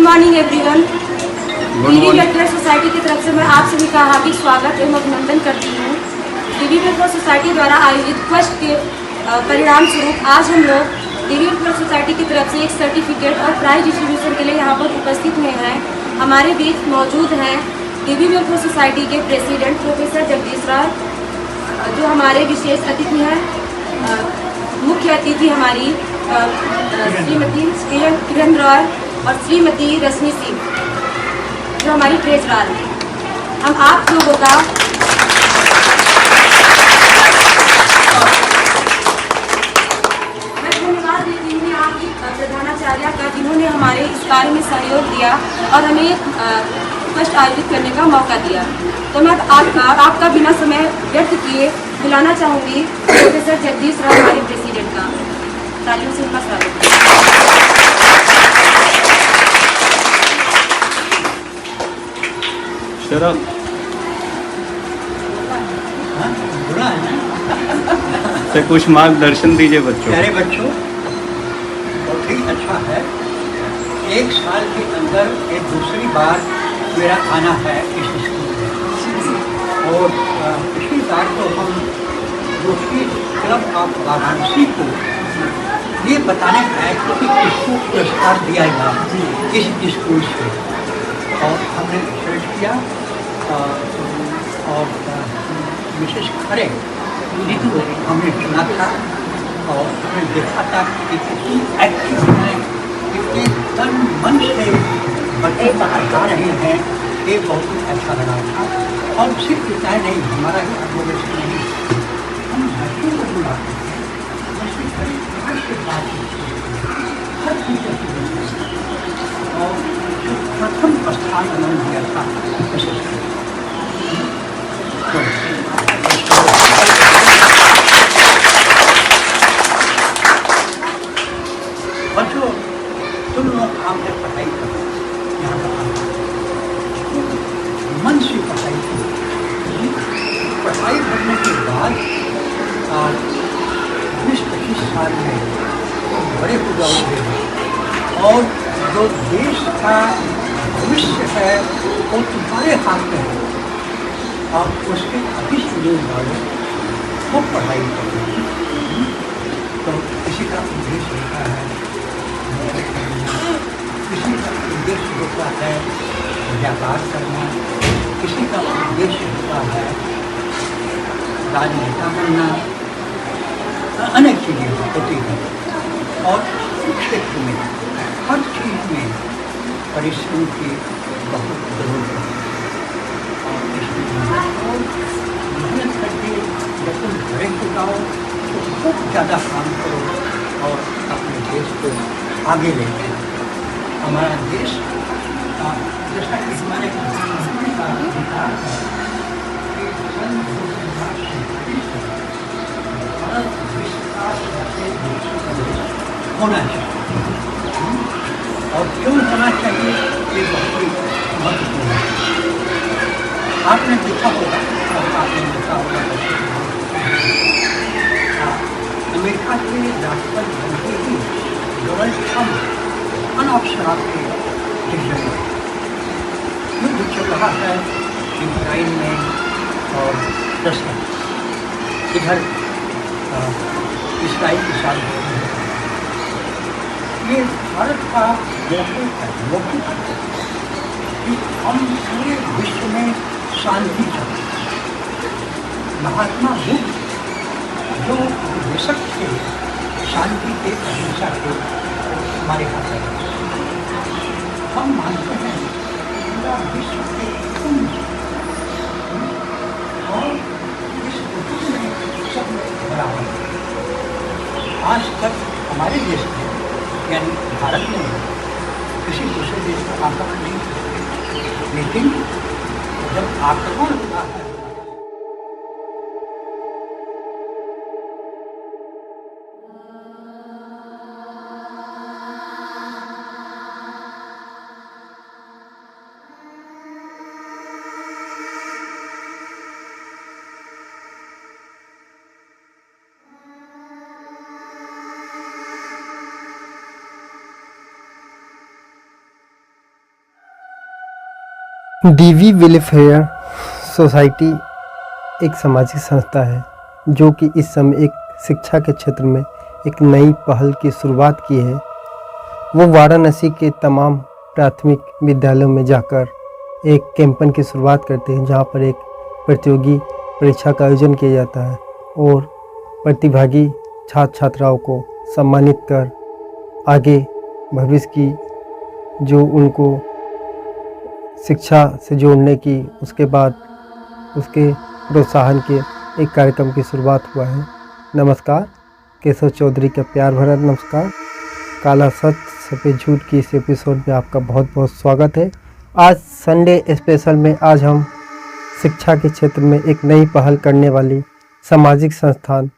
Morning everyone. Divi welfare society की तरफ से मैं आप सभी का हार्दिक स्वागत एवं अभिनंदन करती हूँ। दीवी वेलफेयर सोसाइटी द्वारा आयोजित क्वेस्ट के परिणाम स्वरूप आज हम लोग दीवी वेलफेयर सोसाइटी की तरफ से एक सर्टिफिकेट और प्राइज डिस्ट्रीब्यूशन के लिए यहाँ पर उपस्थित हुए हैं। हमारे बीच मौजूद हैं दीवी वेलफेयर सोसाइटी के प्रेसिडेंट प्रोफेसर जगदीश राय, जो हमारे विशेष अतिथि हैं। मुख्य अतिथि हमारी श्रीमती किरण रॉय और श्रीमती रश्मि सिंह, जो हमारी ट्रेजरर हैं। हम आप लोगों का मैं धन्यवाद देती हूँ आपकी प्रधानाचार्य का, जिन्होंने हमारे इस कार्य में सहयोग दिया और हमें क्वेस्ट आयोजित करने का मौका दिया। तो मैं आपका बिना समय व्यर्थ किए बुलाना चाहूँगी प्रोफेसर जगदीश राय, हमारे प्रेसिडेंट का। तालियों से उनका स्वागत है। से कुछ मार्गदर्शन दीजिए बच्चों। प्यारे बच्चों, बहुत ही अच्छा है। एक साल के अंदर ये दूसरी बार मेरा आना है इस स्कूल में, और पिछली बार तो हम रोटरी क्लब ऑफ वाराणसी को ये बताने आए कि किसको पुरस्कार दिया गया इस स्कूल से, और हमने रिसर्च किया और मिसेस खरे को हमने चुना था, और हमने देखा था कि कितनी एक्टिव है, कितने तन मन से बच्चे पढ़ा रहे हैं। ये बहुत ही अच्छा लगा था। और सिर्फ इतना नहीं, हमारा ही एडवोकेसी नहीं, हम बच्चों को बुलाते हैं, बच्चे हर से बात हर टीचर की वजह, और जो प्रथम स्थान उन्होंने दिया था बच्चों, तुम लोग आपने पढ़ाई कर यहाँ मन से पढ़ाई की। पढ़ाई करने के बाद 20-25 साल में बड़े हो जाओगे, और जो देश का भविष्य है वो तुम्हारे हाथ में है, और उसके अभी सुने वाले वो पढ़ाई करेंगे। तो किसी का उद्देश्य होता है, किसी का उद्देश्य होता है व्यापार करना, किसी का उद्देश्य होता है राजनेता बनना, अनेक चीज़ें होती हैं। और क्षेत्र में हर चीज़ में परिश्रम की बहुत जरूरत है, और मेहनत करके जब तुम बड़े हो जाओ तो बहुत ज़्यादा काम करो और अपने देश को आगे ले जाओ। हमारा देश जैसा कि हमारे प्रधानमंत्री का विचार है कि सन 2047 भारत विश्व का सबसे विकसित देश होना चाहिए। और क्यों होना चाहिए, ये बहुत ही महत्वपूर्ण है। आपने देखा होगा, अमेरिका के राष्ट्रपति बनते ही डोनाल्ड ट्रंप अनौपचारिक के जरिए युद्ध चल रहा है यूक्रेन में और रशिया, इधर इसराइल के साथ हो रही है। ये भारत का मौखिक है कि हम पूरे विश्व में शांति चाहते। महात्मा बुद्ध जो उपदेशक थे शांति के, अहिंसा के, हमारे हाथ में हम मानते हैं पूरा विश्व के कुंज, और इस कुंज में सब बराबर है। आज तक हमारे देश में यानी भारत में किसी दूसरे देश का आक्रमण नहीं किया, लेकिन जब आक्रमण होता है डीवी वेलफेयर सोसाइटी एक सामाजिक संस्था है जो कि इस समय एक शिक्षा के क्षेत्र में एक नई पहल की शुरुआत की है। वो वाराणसी के तमाम प्राथमिक विद्यालयों में जाकर एक कैंपेन की शुरुआत करते हैं जहाँ पर एक प्रतियोगी परीक्षा का आयोजन किया जाता है और प्रतिभागी छात्र छात्राओं को सम्मानित कर आगे भविष्य की जो उनको शिक्षा से जोड़ने की उसके बाद उसके प्रोत्साहन के एक कार्यक्रम की शुरुआत हुआ है। नमस्कार, केशव चौधरी का प्यार भरा नमस्कार। काला सच सफ़ेद झूठ की इस एपिसोड में आपका बहुत बहुत स्वागत है। आज संडे स्पेशल में आज हम शिक्षा के क्षेत्र में एक नई पहल करने वाली सामाजिक संस्थान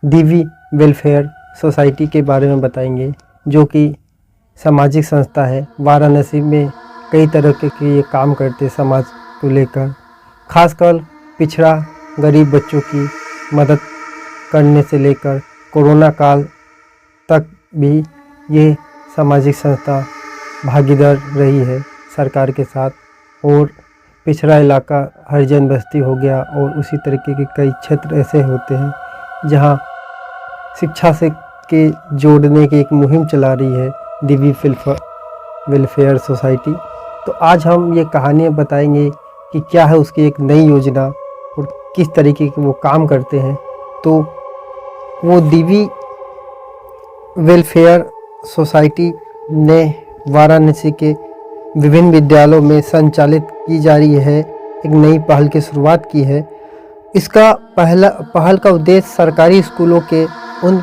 डीवी वेलफेयर सोसाइटी के बारे में बताएंगे, जो कि सामाजिक संस्था है। वाराणसी में कई तरह के ये काम करते समाज को लेकर, खासकर पिछड़ा गरीब बच्चों की मदद करने से लेकर कोरोना काल तक भी ये सामाजिक संस्था भागीदार रही है सरकार के साथ। और पिछड़ा इलाका हरिजन बस्ती हो गया और उसी तरीके के कई क्षेत्र ऐसे होते हैं जहां शिक्षा से के जोड़ने की एक मुहिम चला रही है डीवी वेलफेयर सोसाइटी। तो आज हम ये कहानियाँ बताएंगे कि क्या है उसकी एक नई योजना और किस तरीके के वो काम करते हैं। तो वो डीवी वेलफेयर सोसाइटी ने वाराणसी के विभिन्न विद्यालयों में संचालित की जा रही है एक नई पहल की शुरुआत की है। इसका पहल का उद्देश्य सरकारी स्कूलों के उन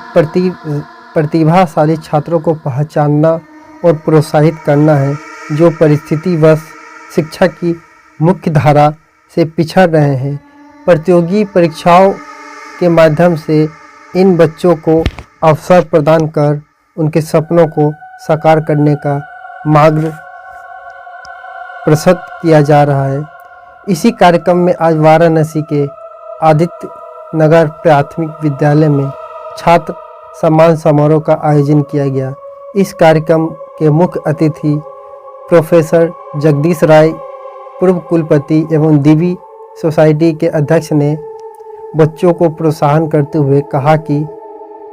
प्रतिभाशाली छात्रों को पहचानना और प्रोत्साहित करना है जो परिस्थितिवश शिक्षा की मुख्य धारा से पिछड़ रहे हैं। प्रतियोगी परीक्षाओं के माध्यम से इन बच्चों को अवसर प्रदान कर उनके सपनों को साकार करने का मार्ग प्रशस्त किया जा रहा है। इसी कार्यक्रम में आज वाराणसी के आदित्य नगर प्राथमिक विद्यालय में छात्र सम्मान समारोह का आयोजन किया गया। इस कार्यक्रम के मुख्य अतिथि प्रोफेसर जगदीश राय, पूर्व कुलपति एवं डीवी सोसाइटी के अध्यक्ष ने बच्चों को प्रोत्साहन करते हुए कहा कि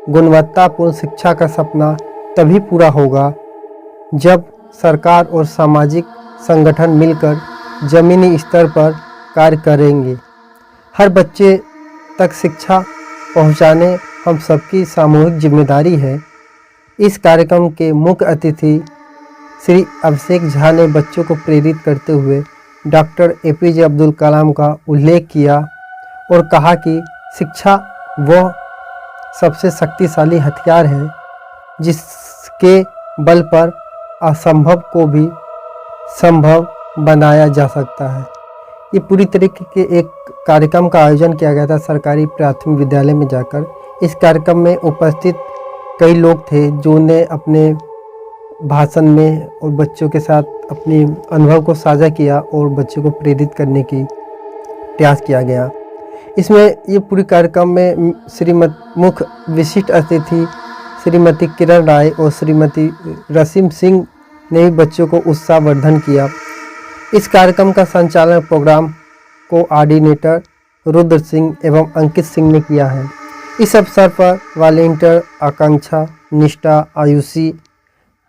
गुणवत्तापूर्ण शिक्षा का सपना तभी पूरा होगा जब सरकार और सामाजिक संगठन मिलकर जमीनी स्तर पर कार्य करेंगे। हर बच्चे तक शिक्षा पहुंचाने हम सबकी सामूहिक जिम्मेदारी है। इस कार्यक्रम के मुख्य अतिथि श्री अभिषेक झा ने बच्चों को प्रेरित करते हुए डॉक्टर APJ अब्दुल कलाम का उल्लेख किया और कहा कि शिक्षा वह सबसे शक्तिशाली हथियार है जिसके बल पर असंभव को भी संभव बनाया जा सकता है। ये पूरी तरीके के एक कार्यक्रम का आयोजन किया गया था सरकारी प्राथमिक विद्यालय में जाकर। इस कार्यक्रम में उपस्थित कई लोग थे जो ने अपने भाषण में और बच्चों के साथ अपने अनुभव को साझा किया और बच्चों को प्रेरित करने की प्रयास किया गया। इसमें ये पूरी कार्यक्रम में मुख्य विशिष्ट अतिथि श्रीमती किरण राय और श्रीमती रसीम सिंह ने भी बच्चों को उत्साहवर्धन किया। इस कार्यक्रम का संचालन प्रोग्राम कोऑर्डिनेटर रुद्र सिंह एवं अंकित सिंह ने किया है। इस अवसर पर वॉलंटियर आकांक्षा, निष्ठा, आयुषी,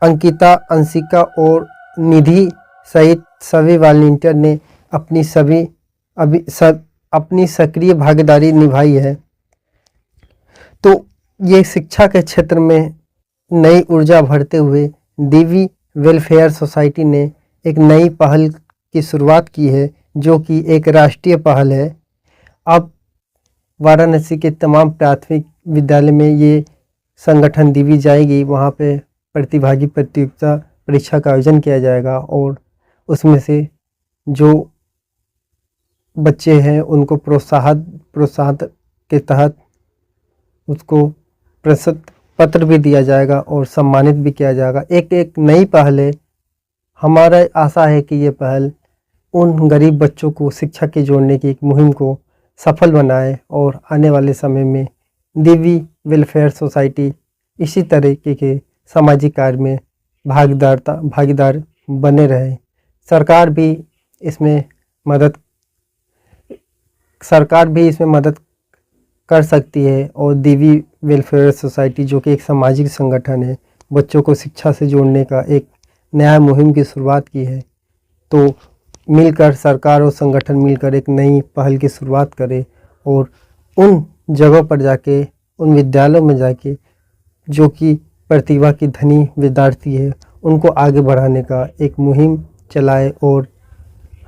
अंकिता, अंशिका और निधि सहित सभी वॉलंटियर ने अपनी सक्रिय भागीदारी निभाई है। तो ये शिक्षा के क्षेत्र में नई ऊर्जा भरते हुए डीवी वेलफेयर सोसाइटी ने एक नई पहल की शुरुआत की है जो कि एक राष्ट्रीय पहल है। अब वाराणसी के तमाम प्राथमिक विद्यालय में ये संगठन डीवी जाएगी, वहाँ पे प्रतिभागी प्रतियोगिता परीक्षा का आयोजन किया जाएगा और उसमें से जो बच्चे हैं उनको प्रोत्साहन के तहत उसको प्रशस्ति पत्र भी दिया जाएगा और सम्मानित भी किया जाएगा। एक नई पहल है। हमारा आशा है कि ये पहल उन गरीब बच्चों को शिक्षा के जोड़ने की एक मुहिम को सफल बनाए और आने वाले समय में डीवी वेलफेयर सोसाइटी इसी तरीके के सामाजिक कार्य में भागीदार बने रहे। सरकार भी इसमें मदद, सरकार भी इसमें मदद कर सकती है। और देवी वेलफेयर सोसाइटी जो कि एक सामाजिक संगठन है, बच्चों को शिक्षा से जोड़ने का एक नया मुहिम की शुरुआत की है। तो मिलकर सरकार और संगठन मिलकर एक नई पहल की शुरुआत करें और उन जगहों पर जाके, उन विद्यालयों में जाके जो कि प्रतिभा की धनी विद्यार्थी है, उनको आगे बढ़ाने का एक मुहिम चलाए और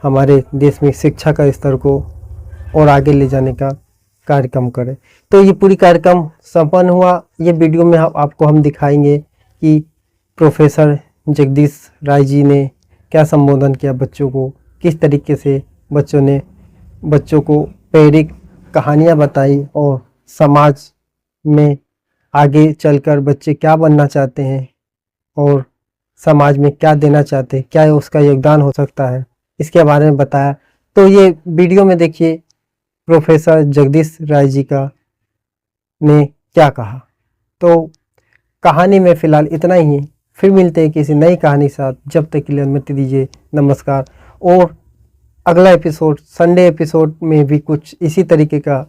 हमारे देश में शिक्षा का स्तर को और आगे ले जाने का कार्यक्रम करें। तो ये पूरी कार्यक्रम संपन्न हुआ। ये वीडियो में आपको हम दिखाएंगे कि प्रोफेसर जगदीश राय जी ने क्या संबोधन किया बच्चों को, किस तरीके से बच्चों को प्रेरक कहानियाँ बताई और समाज में आगे चलकर बच्चे क्या बनना चाहते हैं और समाज में क्या देना चाहते हैं, क्या उसका योगदान हो सकता है, इसके बारे में बताया। तो ये वीडियो में देखिए प्रोफेसर जगदीश राय जी ने क्या कहा। तो कहानी में फ़िलहाल इतना ही है, फिर मिलते हैं किसी नई कहानी के साथ। जब तक के लिए अनुमति दीजिए, नमस्कार। और अगला एपिसोड, संडे एपिसोड में भी कुछ इसी तरीके का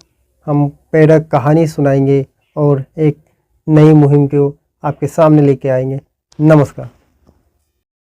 हम प्रेरक कहानी सुनाएंगे और एक नई मुहिम को आपके सामने लेके आएंगे। नमस्कार।